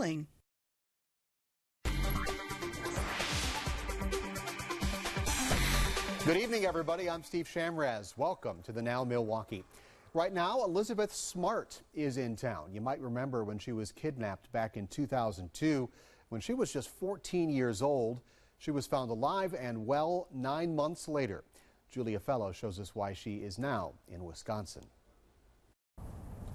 healing. Good evening, everybody. I'm Steve Shamraz. Welcome to the Now Milwaukee. Right now, Elizabeth Smart is in town. You might remember when she was kidnapped back in 2002. When she was just 14 years old, she was found alive and well 9 months later. Julia Fellow shows us why she is now in Wisconsin.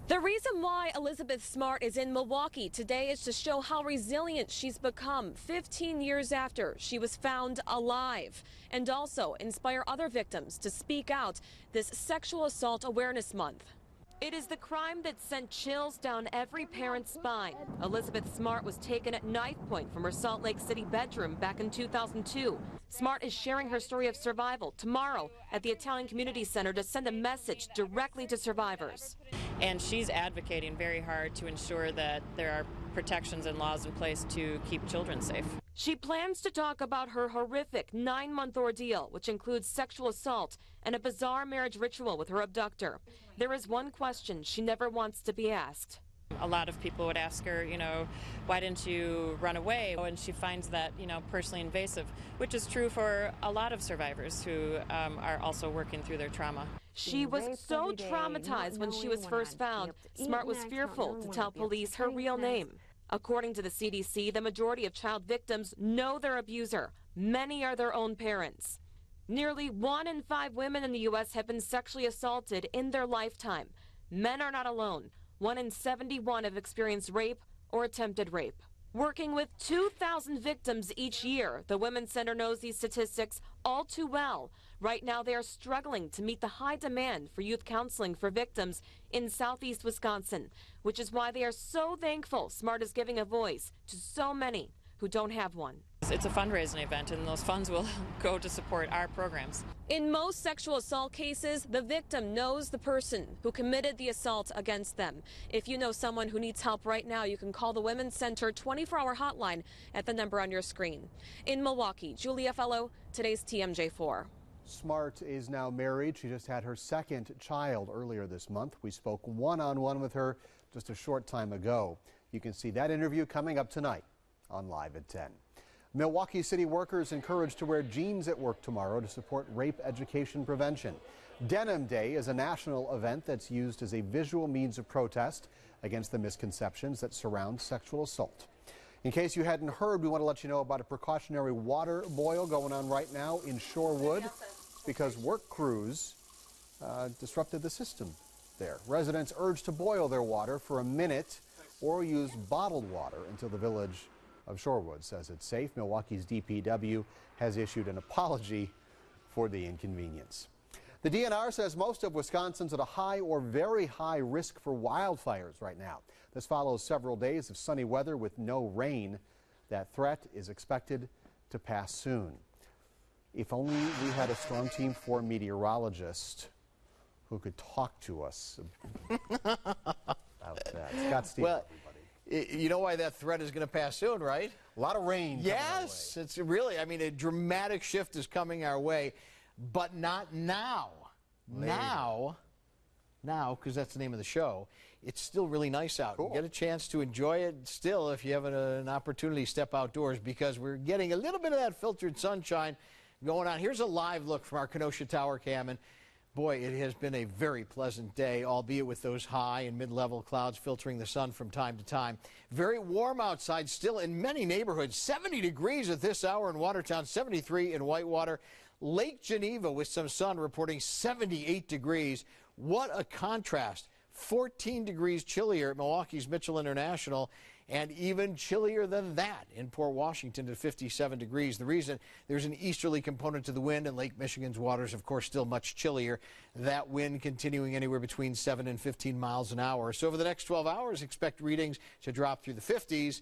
The reason why Elizabeth Smart is in Milwaukee today is to show how resilient she's become 15 years after she was found alive, and also inspire other victims to speak out this Sexual Assault Awareness Month. It is the crime that sent chills down every parent's spine. Elizabeth Smart was taken at knife point from her Salt Lake City bedroom back in 2002. Smart is sharing her story of survival tomorrow at the Italian Community Center to send a message directly to survivors. And she's advocating very hard to ensure that there are protections and laws in place to keep children safe. She plans to talk about her horrific 9-month ordeal, which includes sexual assault and a bizarre marriage ritual with her abductor. There is one question she never wants to be asked. A lot of people would ask her, why didn't you run away? And she finds that, personally invasive, which is true for a lot of survivors who are also working through their trauma. She was so traumatized when she was first found. Smart was fearful to tell police her real name. According to the CDC, the majority of child victims know their abuser. Many are their own parents. Nearly 1 in 5 women in the U.S. have been sexually assaulted in their lifetime. Men are not alone. 1 in 71 have experienced rape or attempted rape. Working with 2,000 victims each year, the Women's Center knows these statistics all too well. Right now, they are struggling to meet the high demand for youth counseling for victims in southeast Wisconsin, which is why they are so thankful Smart is giving a voice to so many who don't have one. It's a fundraising event, and those funds will go to support our programs. In most sexual assault cases, the victim knows the person who committed the assault against them. If you know someone who needs help right now, you can call the Women's Center 24-hour hotline at the number on your screen. In Milwaukee, Julia Fellow, today's TMJ4. Smart is now married. She just had her second child earlier this month. We spoke one-on-one with her just a short time ago. You can see that interview coming up tonight on Live at 10. Milwaukee City workers encouraged to wear jeans at work tomorrow to support rape education prevention. Denim Day is a national event that's used as a visual means of protest against the misconceptions that surround sexual assault. In case you hadn't heard, we want to let you know about a precautionary water boil going on right now in Shorewood because work crews disrupted the system there. Residents urged to boil their water for a minute or use bottled water until the village of Shorewood says it's safe. Milwaukee's DPW has issued an apology for the inconvenience. The DNR says most of Wisconsin's at a high or very high risk for wildfires right now. This follows several days of sunny weather with no rain. That threat is expected to pass soon. If only we had a Storm Team 4 meteorologist who could talk to us about that. Scott Steele, everybody. You know why that threat is going to pass soon, right? A lot of rain. Yes, it's really, a dramatic shift is coming our way, but not now. Later. Now, because that's the name of the show, it's still really nice out. Cool. Get a chance to enjoy it still if you have an opportunity to step outdoors because we're getting a little bit of that filtered sunshine going on. Here's a live look from our Kenosha Tower cam, and boy, it has been a very pleasant day, albeit with those high and mid-level clouds filtering the sun from time to time. Very warm outside still in many neighborhoods. 70 degrees at this hour in Watertown, 73 in Whitewater. Lake Geneva with some sun reporting 78 degrees. What a contrast. 14 degrees chillier at Milwaukee's Mitchell International, and even chillier than that in Port Washington at 57 degrees. The reason, there's an easterly component to the wind, and Lake Michigan's waters, of course, still much chillier. That wind continuing anywhere between 7 and 15 miles an hour. So over the next 12 hours, expect readings to drop through the 50s,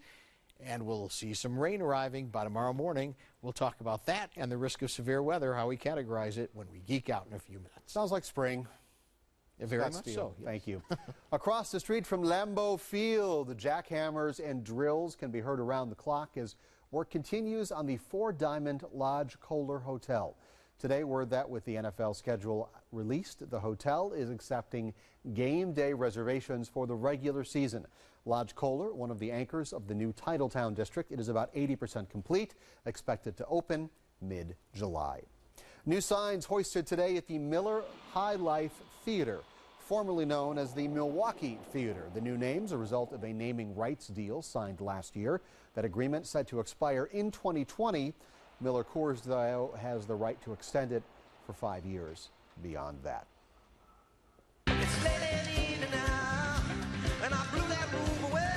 and we'll see some rain arriving by tomorrow morning. We'll talk about that and the risk of severe weather, how we categorize it, when we geek out in a few minutes. Sounds like spring. Very much so. Yes. Thank you. Across the street from Lambeau Field, the jackhammers and drills can be heard around the clock as work continues on the Four Diamond Lodge Kohler Hotel. Today, word that with the NFL schedule released, the hotel is accepting game day reservations for the regular season. Lodge Kohler, one of the anchors of the new Titletown district. It is about 80% complete, expected to open mid-July. New signs hoisted today at the Miller High Life Theater, formerly known as the Milwaukee Theater. The new name's a result of a naming rights deal signed last year. That agreement set to expire in 2020. Miller Coors, though, has the right to extend it for 5 years beyond that. It's late in the evening now, and I blew that move away.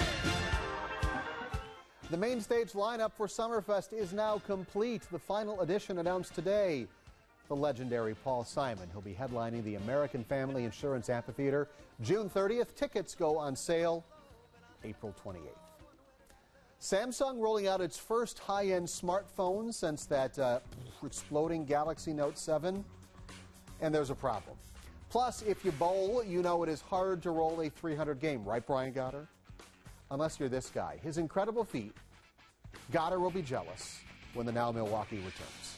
The main stage lineup for Summerfest is now complete. The final edition announced today. The legendary Paul Simon. He'll be headlining the American Family Insurance Amphitheater June 30th. Tickets go on sale April 28th. Samsung rolling out its first high-end smartphone since that exploding Galaxy Note 7. And there's a problem. Plus, if you bowl, you know it is hard to roll a 300 game. Right, Brian Goddard? Unless you're this guy. His incredible feat. Goddard will be jealous when the Now Milwaukee returns.